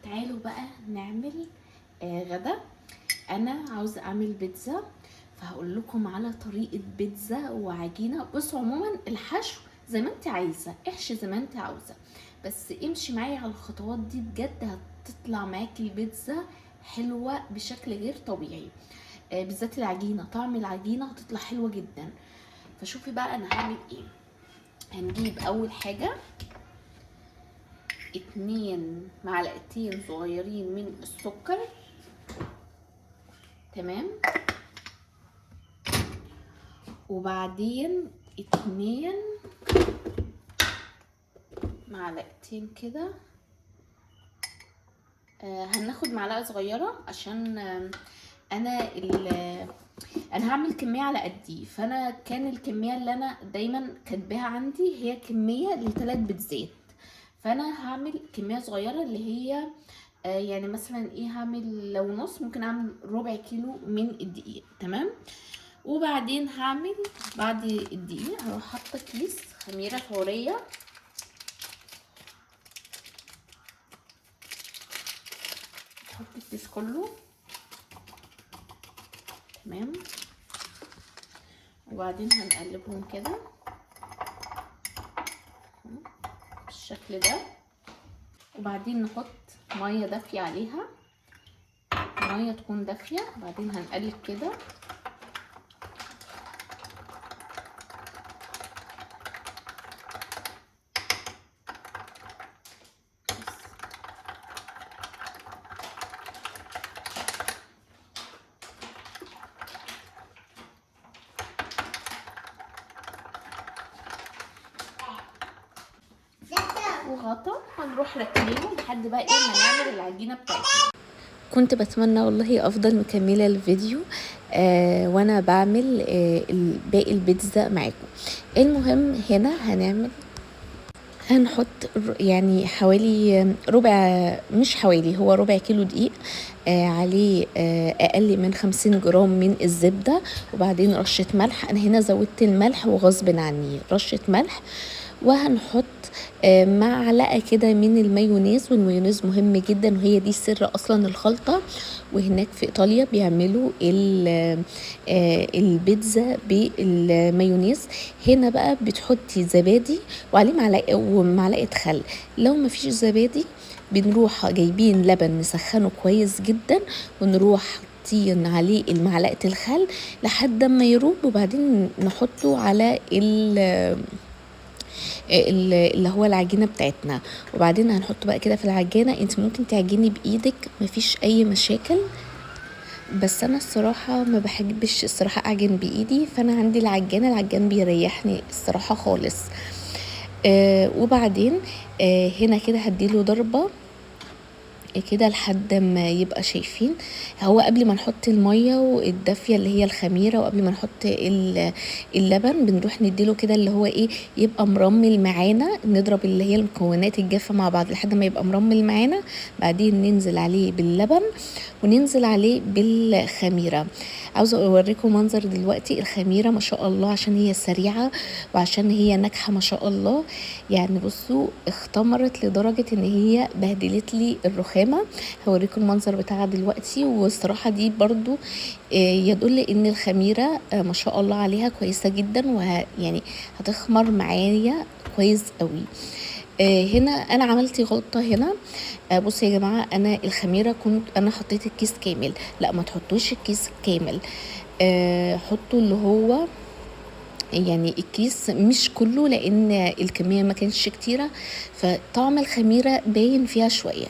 تعالوا بقى نعمل غدا. انا عاوزه اعمل بيتزا، فهقول لكم على طريقه بيتزا وعجينه. بصوا عموما الحشو زي ما انت عايزه، احشي زي ما انت عاوزه، بس امشي معايا على الخطوات دي بجد هتطلع معاكي البيتزا حلوه بشكل غير طبيعي. بالذات العجينه، طعم العجينه هتطلع حلوه جدا. فشوفي بقى انا هعمل ايه. هنجيب اول حاجه 2 معلقتين صغيرين من السكر، تمام. وبعدين 2 معلقتين كده. هناخد معلقه صغيره عشان انا هعمل كميه على قدي، فانا كان الكميه اللي انا دايما كاتباها عندي هي كميه ل3 بيتزات، فانا هعمل كميه صغيره اللي هي يعني مثلا ايه، هعمل لو نص ممكن اعمل ربع كيلو من الدقيق، تمام. وبعدين هعمل بعد الدقيق هروح حاطه كيس خميره فوريه، نحط الكيس كله، تمام. وبعدين هنقلبهم كده بالشكل ده. وبعدين نحط ميه دافيه عليها، ميه تكون دافيه. بعدين هنقلب كده، وغطا هنروح راكنينه لحد بقى ايه ما نعمل العجينه بتاعتنا. كنت بتمنى والله افضل مكمله الفيديو وانا بعمل باقي البيتزا معاكم. المهم هنا هنحط يعني حوالي ربع، مش حوالي، هو ربع كيلو دقيق، عليه اقل من 50 جرام من الزبده، وبعدين رشه ملح. انا هنا زودت الملح وغصب عني، رشه ملح. وهنحط معلقه كده من المايونيز، والمايونيز مهم جدا وهي دي سر اصلا الخلطه. وهناك في ايطاليا بيعملوا البيتزا بالمايونيز. هنا بقى بتحطي زبادي وعليه معلقه ومعلقه خل. لو مفيش زبادي بنروح جايبين لبن نسخنه كويس جدا، ونروح حاطين عليه معلقه الخل لحد ما يروب، وبعدين نحطه على اللي هو العجينه بتاعتنا. وبعدين هنحط بقى كده في العجينه. انت ممكن تعجني بايدك مفيش اي مشاكل، بس انا الصراحه ما بحبش الصراحه اعجن بايدي، فانا عندي العجان بيريحني الصراحه خالص. وبعدين هنا كده هديله ضربه كده لحد ما يبقى شايفين. هو قبل ما نحط الميه والدافيه اللي هي الخميره، وقبل ما نحط اللبن بنروح نديله كده اللي هو ايه، يبقى مرمل معانا. نضرب اللي هي المكونات الجافه مع بعض لحد ما يبقى مرمل معانا. بعدين ننزل عليه باللبن وننزل عليه بالخميره. عاوزه اوريكم منظر دلوقتي الخميره ما شاء الله، عشان هي سريعه وعشان هي ناجحه ما شاء الله. يعني بصوا اختمرت لدرجه ان هي بهدلت لي الرخامه. هوريكم المنظر بتاعها دلوقتي. والصراحه دي برضو يدل ان الخميره ما شاء الله عليها كويسه جدا، ويعني هتخمر معايا كويس قوي. هنا انا عملت غلطه هنا. بصوا يا جماعه، انا الخميره كنت انا حطيت الكيس كامل. لا، ما تحطوش الكيس كامل، حطوا اللي هو يعني الكيس مش كله، لان الكميه ما كانتش كتيره، فطعم الخميره باين فيها شويه.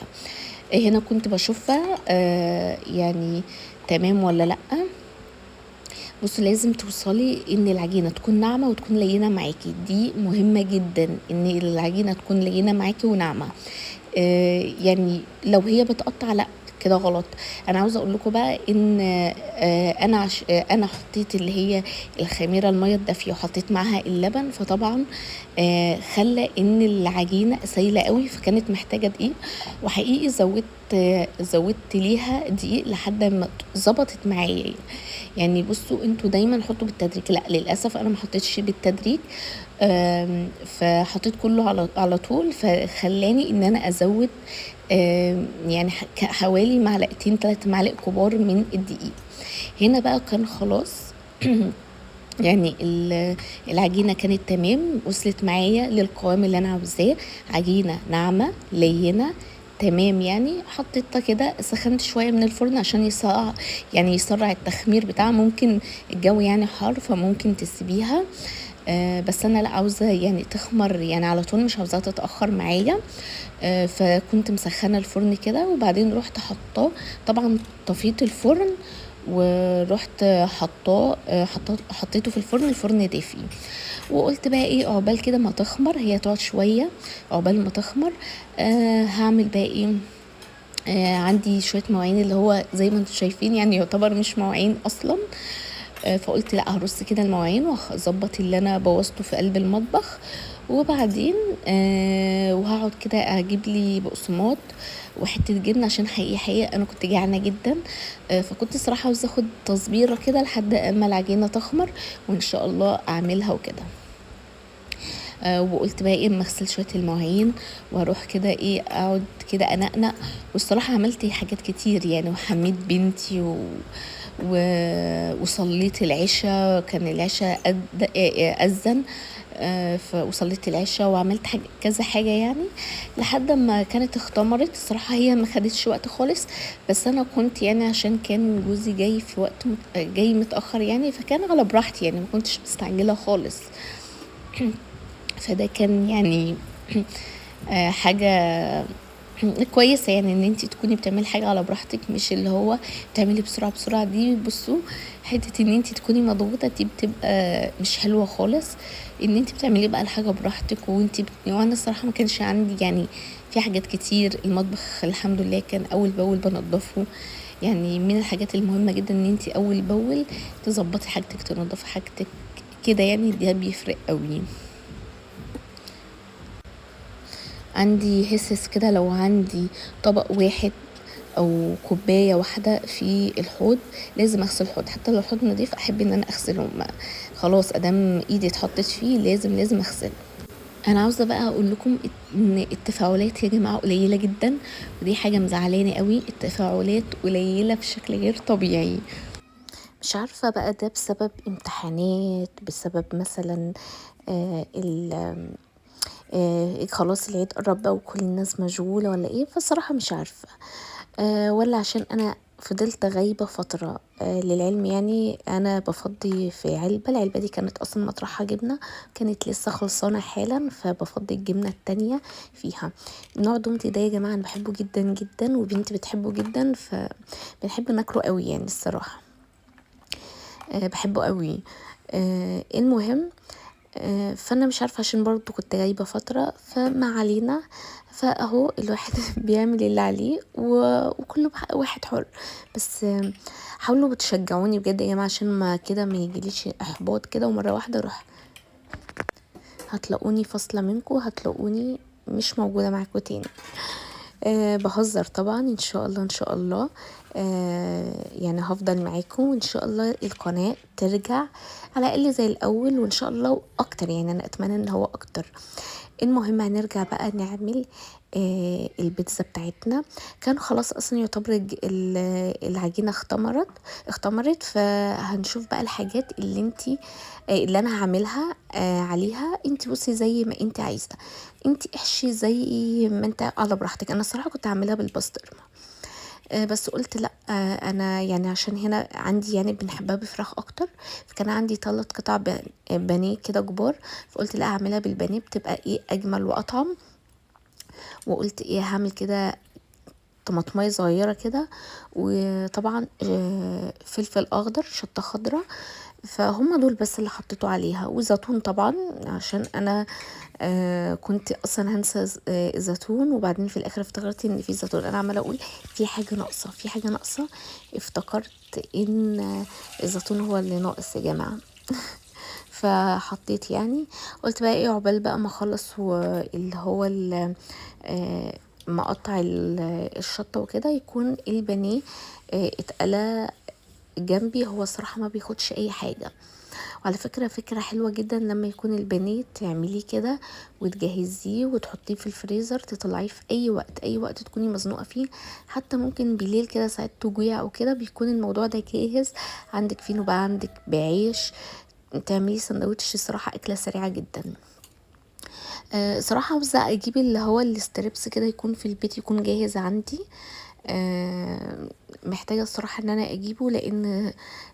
هنا كنت بشوفها يعني تمام ولا لا. بصوا لازم توصلي ان العجينه تكون ناعمه وتكون لينه معاكي، دي مهمه جدا ان العجينه تكون لينه معاكي وناعمه. يعني لو هي بتقطع لا، كده غلط. انا عاوزه اقول لكم بقى ان انا حطيت اللي هي الخميره الميه الدافيه وحطيت معاها اللبن، فطبعا خلى ان العجينه سايله قوي، فكانت محتاجه دقيق. وحقيقي زودت ليها دقيق لحد ما ظبطت معايا. يعني بصوا انتوا دايما حطوا بالتدريج، لا للاسف انا ما حطيتش بالتدريج. فحطيت كله على طول، فخلاني ان انا ازود يعني حوالي معلقتين 3 معالق كبار من الدقيق. هنا بقى كان خلاص يعني العجينة كانت تمام، وصلت معايا للقوام اللي انا عاوزاه، عجينة ناعمة لينة تمام. يعني حطيتها كده، سخنت شوية من الفرن عشان يسرع التخمير بتاعها. ممكن الجو يعني حار فممكن تسيبيها، بس انا لا، عاوزه يعني تخمر يعني على طول، مش عاوزاها تتاخر معايا. فكنت مسخنه الفرن كده، وبعدين رحت حطاه. طبعا طفيت الفرن ورحت حطيته في الفرن دافي. وقلت بقى ايه، عقبال كده ما تخمر، هي تقعد شويه عقبال ما تخمر. هعمل بقى ايه، عندي شويه مواعين اللي هو زي ما انتم شايفين، يعني يعتبر مش مواعين اصلا. فقلت لا، هرص كده المواعين واظبط اللي انا بوظته في قلب المطبخ. وبعدين وهقعد كده اجيب لي بقسماط وحته جبنه، عشان حقيقه انا كنت جعانه جدا. فكنت صراحه عاوزه اخد تصبيره كده لحد اما العجينه تخمر، وان شاء الله اعملها وكده. وقلت بقى ايه، اما اغسل شويه المواعين واروح كده ايه اقعد كده انقنق. والصراحه عملت حاجات كتير يعني، وحميت بنتي وصليت العشاء. كان العشاء أذن. وصليت العشاء وعملت كذا حاجة يعني، لحد ما كانت اختمرت. الصراحة هي ما خدتش وقت خالص، بس انا كنت يعني عشان كان جوزي جاي في وقت جاي متأخر يعني، فكان على براحتي يعني، ما كنتش مستعجلة خالص. فده كان يعني حاجة كويسة يعني، ان انتي تكوني بتعملي حاجة على براحتك، مش اللي هو تعملي بسرعة دي. بصوا، حتة ان انتي تكوني مضغوطة دي بتبقى مش حلوة خالص. ان انتي بتعملي بقى الحاجة براحتك، وانا الصراحة ما كانش عندي يعني في حاجات كتير. المطبخ الحمد لله كان اول باول بنضفه. يعني من الحاجات المهمة جدا ان انتي اول باول تظبطي حاجتك، تنضفي حاجتك كده يعني، ده بيفرق قوي. عندي حسس كده، لو عندي طبق واحد او كوبايه واحده في الحوض لازم اغسل الحوض، حتى لو الحوض نضيف احب ان انا اغسله. خلاص ادام ايدي اتحطت فيه لازم اغسله. انا عاوزه بقى اقول لكم ان التفاعلات يا جماعه قليله جدا، ودي حاجه مزعلاني قوي. التفاعلات قليله بشكل غير طبيعي. مش عارفه بقى ده بسبب امتحانات، بسبب مثلا خلاص العيد قرب بقى وكل الناس مشغولة ولا ايه. فالصراحة مش عارفة، ولا عشان انا فضلت غايبة فترة. للعلم يعني انا بفضي في العلبة دي كانت اصلا مطرحها جبنة، كانت لسه خلصانة حالا، فبفضي الجبنة التانية فيها. نوع دومتي ده يا جماعة انا بحبه جدا جدا، وبنتي بتحبه جدا، فبنحب ناكله قوي يعني الصراحة. بحبه قوي. المهم، فانا مش عارفه، عشان برضو كنت غايبه فتره، فما علينا. فاهو الواحد بيعمل اللي عليه وكله واحد حر. بس حاولوا بتشجعوني بجد يا جماعه، عشان ما كده ما يجيليش احباط كده ومره واحده اروح. هتلاقوني فاصله منكم، هتلاقوني مش موجوده معاكم تاني. بهزر طبعا، ان شاء الله ان شاء الله. يعني هفضل معاكم، وان شاء الله القناة ترجع على الاقل زي الاول، وان شاء الله واكتر يعني، انا اتمنى ان هو اكتر. المهم هنرجع بقى نعمل البيتزا بتاعتنا. كان خلاص اصلا يعتبر العجينه اختمرت. فهنشوف بقى الحاجات اللي انا هعملها عليها. انت بصي زي ما انت عايزه، انت احشي زي ما انت على براحتك. انا الصراحه كنت عاملها بالبسطرمه، بس قلت لا، انا يعني عشان هنا عندي يعني بنحبها بفراخ اكتر، فكان عندي 3 قطع بانيه كده كبار، فقلت لا اعملها بالبانيه بتبقى ايه اجمل واطعم. وقلت ايه هعمل كده طماطمايه صغيره كده، وطبعا فلفل اخضر، شطه خضراء. فهم دول بس اللي حطيته عليها، وزيتون طبعا عشان انا كنت اصلا هنسى الزيتون، وبعدين في الاخر افتكرت ان في زيتون. انا عماله اقول في حاجه ناقصه في حاجه ناقصه، افتكرت ان الزيتون هو اللي ناقص يا جماعه. فحطيت يعني، قلت بقى ايه عقبال بقى ما اخلص اللي هو مقطع الشطه وكده، يكون البانيه اتقلى جنبي. هو صراحه ما بياخدش اي حاجه، وعلى فكرة فكرة حلوة جدا لما يكون البانيه تعمليه كده وتجهزيه وتحطيه في الفريزر، تطلعيه في اي وقت، اي وقت تكوني مزنوقة فيه، حتى ممكن بالليل كده ساعات تجوعي او كده بيكون الموضوع ده جاهز عندك. فين بقى عندك بعيش تعملي سندوتش، الصراحة اكلة سريعة جدا. صراحة عاوزة اجيب اللي هو الستريبس كده يكون في البيت، يكون جاهز عندي. محتاجة الصراحة ان انا اجيبه،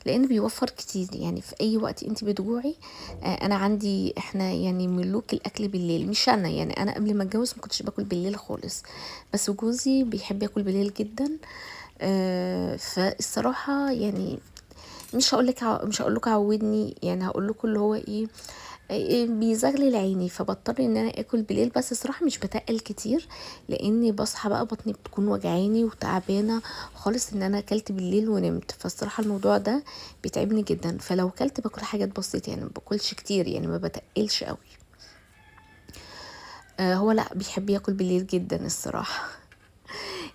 لان بيوفر كتير يعني في اي وقت انت بتجوعي. انا عندي احنا يعني ملوك الاكل بالليل، مش انا يعني، انا قبل ما اتجوز ما كنتش باكل بالليل خالص، بس جوزي بيحب ياكل بالليل جدا. فالصراحة يعني مش هقول لكم عودني، يعني هقول لكم اللي هو ايه، بيزغلل عيني، فبضطر ان انا اكل بالليل. بس الصراحه مش بتقل كتير، لاني بصحى بقى بطني بتكون وجعاني وتعبانه خالص ان انا اكلت بالليل ونمت، فالصراحه الموضوع ده بيتعبني جدا. فلو كلت باكل حاجات بسيطه يعني، ما باكلش كتير يعني، ما بتقلش قوي. هو لا بيحب ياكل بالليل جدا الصراحه.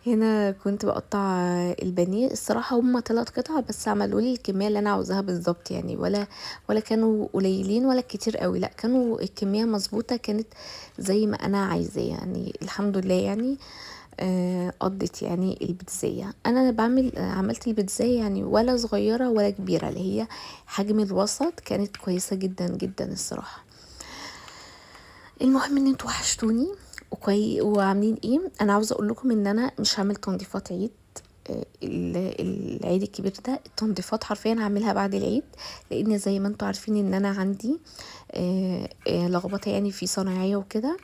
هنا كنت بقطع البانيه، الصراحه هما 3 قطع بس، عملوا لي الكميه اللي انا عاوزاها بالظبط يعني، ولا كانوا قليلين ولا كتير قوي، لا كانوا الكميه مظبوطه، كانت زي ما انا عايزاه يعني، الحمد لله يعني. قضت يعني البيتزاية، انا عملت البيتزاية يعني ولا صغيرة ولا كبيرة، اللي هي حجم الوسط، كانت كويسة جدا جدا الصراحة. المهم ان انتوا وحشتوني وعاملين ايه. انا عاوزه اقول لكم ان انا مش هعمل تنظيفات عيد. العيد الكبير ده التنظيفات حرفيا هعملها بعد العيد، لان زي ما انتوا عارفين ان انا عندي لخبطه يعني في صناعيه وكده.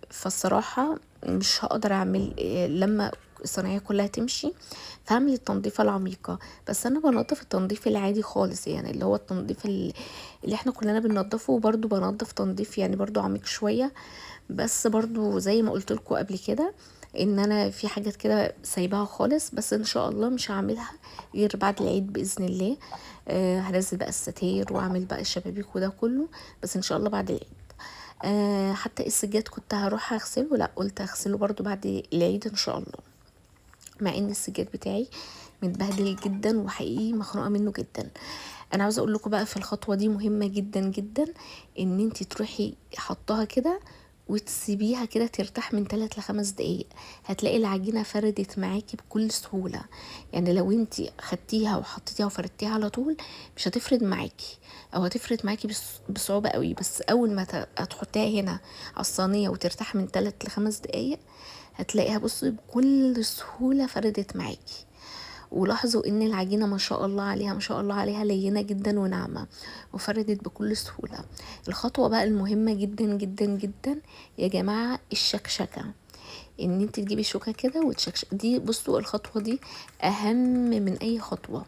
فالصراحه مش هقدر اعمل لما الصناعيه كلها تمشي، فهعمل التنظيفه العميقه. بس انا بنظف التنظيف العادي خالص يعني، اللي هو التنظيف اللي احنا كلنا بننضفه، وبرده بنضف تنظيف يعني برضو عميق شويه. بس برضو زي ما قلت لكم قبل كده ان انا في حاجات كده سايباها خالص، بس ان شاء الله مش هعملها غير بعد العيد باذن الله. هنزل بقى الستاير واعمل بقى الشبابيك وده كله، بس ان شاء الله بعد العيد. حتى السجاد كنت هروح اغسله، لا قلت اغسله برضو بعد العيد ان شاء الله، مع ان السجاد بتاعي متبهدل جدا وحقيقي مخنوقه منه جدا. انا عاوزه اقول لكم بقى في الخطوه دي مهمه جدا جدا، ان انت تروحي حطها كده وتسيبيها كده ترتاح من 3 ل5 دقايق، هتلاقي العجينه فردت معاكي بكل سهوله. يعني لو انت خدتيها وحطيتيها وفردتيها على طول مش هتفرد معاكي، او هتفرد معاكي بصعوبه قوي. بس اول ما هتحطيها هنا على الصينيه وترتاح من 3 ل5 دقايق، هتلاقيها بصي بكل سهوله فردت معاكي. ولاحظوا ان العجينة ما شاء الله عليها، ما شاء الله عليها لينة جدا وناعمة وفردت بكل سهولة. الخطوة بقى المهمة جدا جدا جدا يا جماعة، الشكشكة، ان انت تجيبي شوكة كده وتشكشك دي. بصوا الخطوة دي اهم من اي خطوة،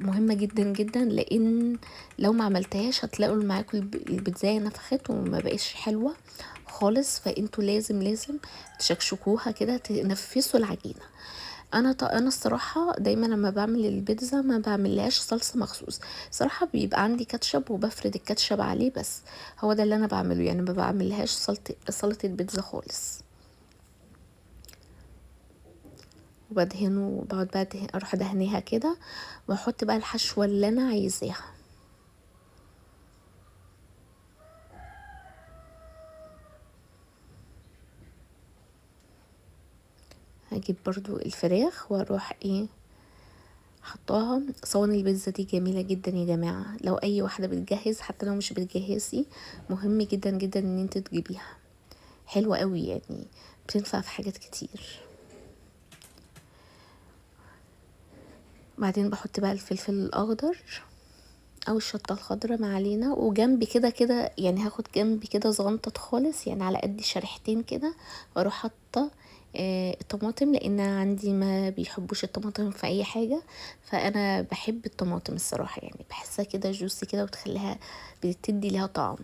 مهمة جدا جدا، لان لو ما عملتهاش هتلاقوا معاكم البيتزاية نفخت وما بقاش حلوة خالص. فانتوا لازم تشكشكوها كده، تنفسوا العجينة. انا الصراحه دايما لما بعمل البيتزا ما بعملهاش صلصه مخصوص، صراحه بيبقى عندي كاتشب وبفرد الكاتشب عليه بس، هو ده اللي انا بعمله يعني، ما بعملهاش سلطه بيتزا خالص. وبدهنه وبقعد بقى اروح ادهنيها كده، واحط بقى الحشوه اللي انا عايزاها. هجيب برضو الفراخ واروح ايه حطاها. صواني البيتزا دي جميلة جدا يا جماعة، لو اي واحدة بتجهز حتى لو مش بتجهزي مهم جدا جدا ان انت تجيبيها، حلوة قوي يعني، بتنفع في حاجات كتير. بعدين بحط بقى الفلفل الاخضر او الشطه الخضراء ما علينا، وجنبي كده كده يعني هاخد جنبي كده صغنطه خالص يعني على قد شريحتين كده، واروح حاطه الطماطم، لان عندي ما بيحبوش الطماطم في اي حاجه، فانا بحب الطماطم الصراحه يعني، بحسها كده جوسي كده وتخليها بتدي لها طعم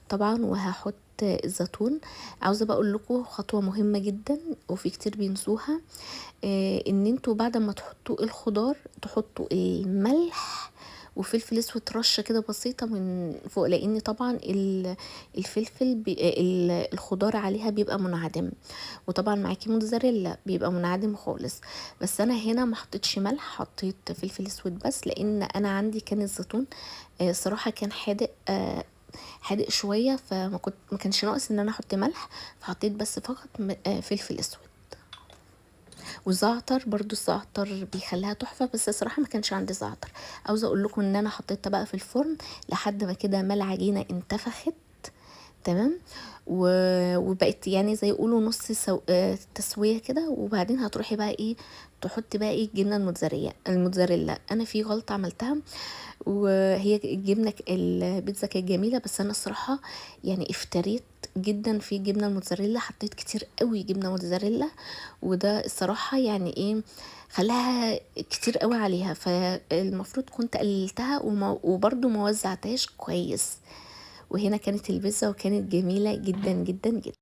طبعا. وهحط الزيتون. عاوزه بقول لكم خطوه مهمه جدا وفي كتير بينسوها، ان انتوا بعد ما تحطوا الخضار تحطوا الملح وفلفل اسود رشه كده بسيطه من فوق، لان طبعا الفلفل الخضار عليها بيبقى منعدم، وطبعا معاكي موتزاريلا بيبقى منعدم خالص. بس انا هنا ما حطيتش ملح، حطيت فلفل اسود بس، لان انا عندي كان الزيتون صراحه كان حادق، حادق شويه، ما كانش ناقص ان انا احط ملح، فحطيت بس فقط فلفل اسود. والزعتر برضو، الزعتر بيخليها تحفه، بس الصراحه ما كانش عندي زعتر. عاوزه اقول لكم ان انا حطيتها بقى في الفرن لحد ما كده ما العجينه انتفخت تمام، وبقت يعني زي يقولوا نص تسويه كده. وبعدين هتروحي بقى ايه، تحطي بقى ايه الجبنه الموتزاريلا. انا في غلطه عملتها، وهي الجبنه البيتزا كانت جميله، بس انا الصراحه يعني افتريت جدا في جبنه الموتزاريلا، حطيت كتير قوي جبنه موتزاريلا، وده الصراحه يعني ايه خلاها كتير قوي عليها، فالمفروض كنت قللتها وبرضو ما وزعتهاش كويس. وهنا كانت البيتزا وكانت جميله جدا جدا جدا.